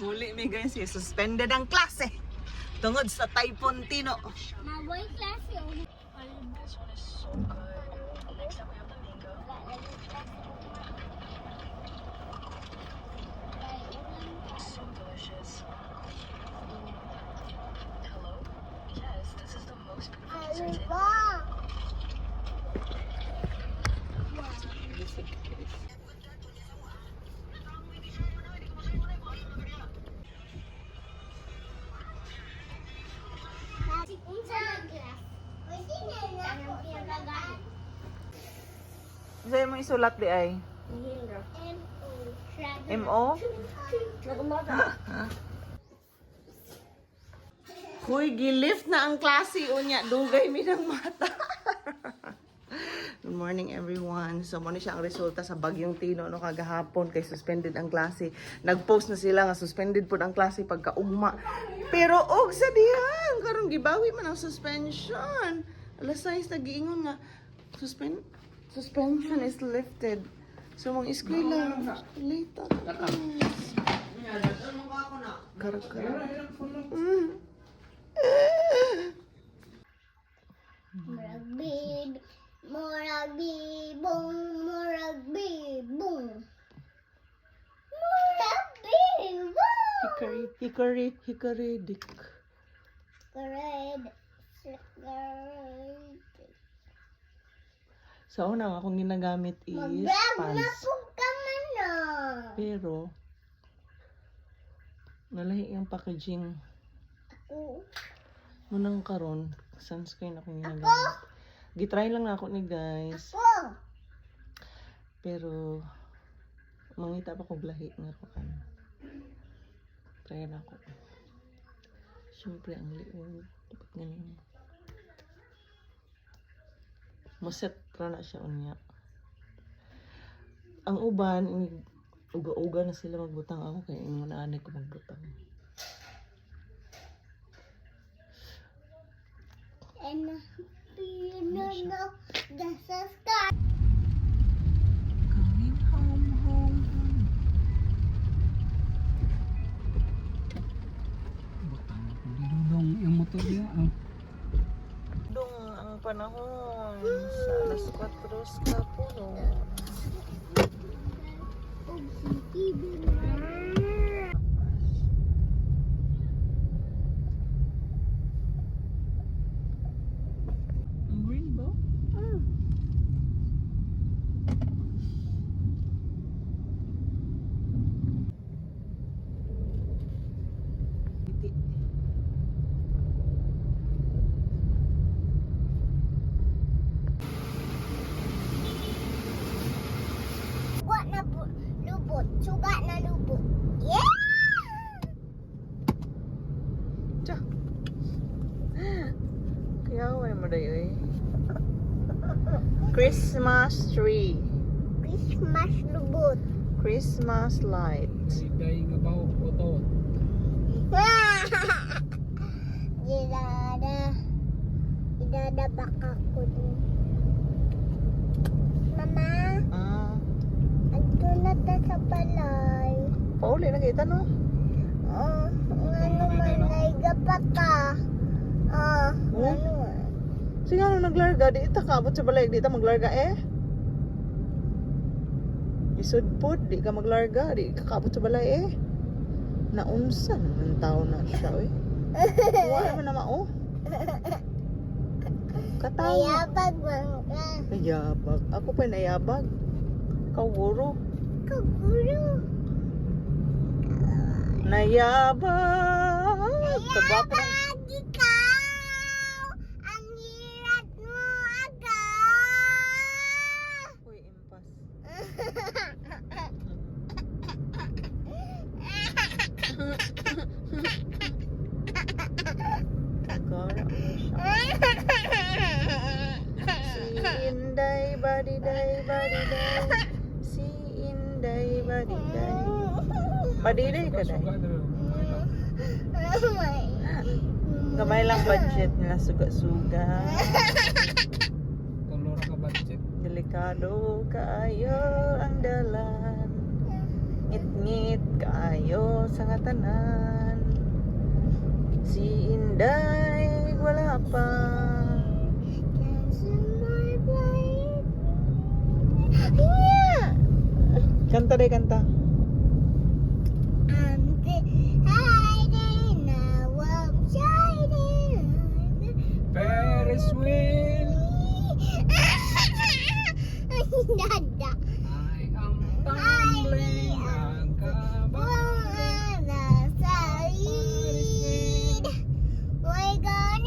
Huli mi guys, suspended ang klase tungod sa Typhoon Tino. Maboy klase oh. This one is so good. Next up we have the mango. So delicious. Hello? Yes, this is the most beautiful dessert. Sa'yo mo isulat di ay? M.O.? Huy, gilift na ang klase unya. Dugay mi ng mata. Good morning everyone. So mo ni siya ang resulta sa bagyong Tino no kagahapon kay suspended ang klase. Nag-post na sila nga suspended pud ang klase pagkaugma. Pero og sa dihan karon gibawi man ang suspension. Alas 6 nagiingon nga suspension is lifted. So mong eskwela late Kara-kara. Murag bibong. Hickory dick. Red. Sa una akong ginagamit is Mag-grab na pants. po ka man na. Pero nalahi yung packaging. Oo. Munang karon, sunscreen akong ginagamit. Gitry lang na ako ni guys. Po. Pero mangita pa kog lahi nga ko ano. Try na ako. Siyempre ang liit. Dapat ganyan. Maset ra na siya unya. Ang uban, uga-uga na sila magbutang ako kaya yung naanay ko magbutang. And pinano the sky. Coming home. Butang ako didulong yung motor niya. Dong ang panahon sa alas 4 sa puno. Ang green ba? Iti. Suga na lubot. Suga na lubot. Yeah! Tiya. Kaya wala mo dayo eh. Christmas tree. Christmas lubot. Christmas light. Day nga ba oto. Idada baka ko din. Mama, andun na ta sa balay. Pauli na kita no? Nga naman ay gapata. Ano? Sige ano naglarga, di ita kaabot sa balay, di ita maglarga eh. Isod po, di ka maglarga, di ka kaabot sa balay eh. Naunsan ang tao na siya eh. Wala mo na mao. Katawa. Mayabag man ka. Nayabag. Ako pa nayabag. Kawuro. Kaguro. Nayabag. Tabak na. Nayabag ikaw. Ang hirat mo agad. Uy, impas. Tagara mo siya. Si Inday, badiday, badiday. Si Inday, badiday. Badiday ka day. Suga na rin. Gamay lang budget nila, suga-suga. Tulora ka budget. Delikado kaayo ang dalan. Ngit-ngit kaayo sa ngatanan. Si Inday wala pa. Kanta deh, kanta. Ferris wheel. Dada. I am tumbling ang kabang. We're gonna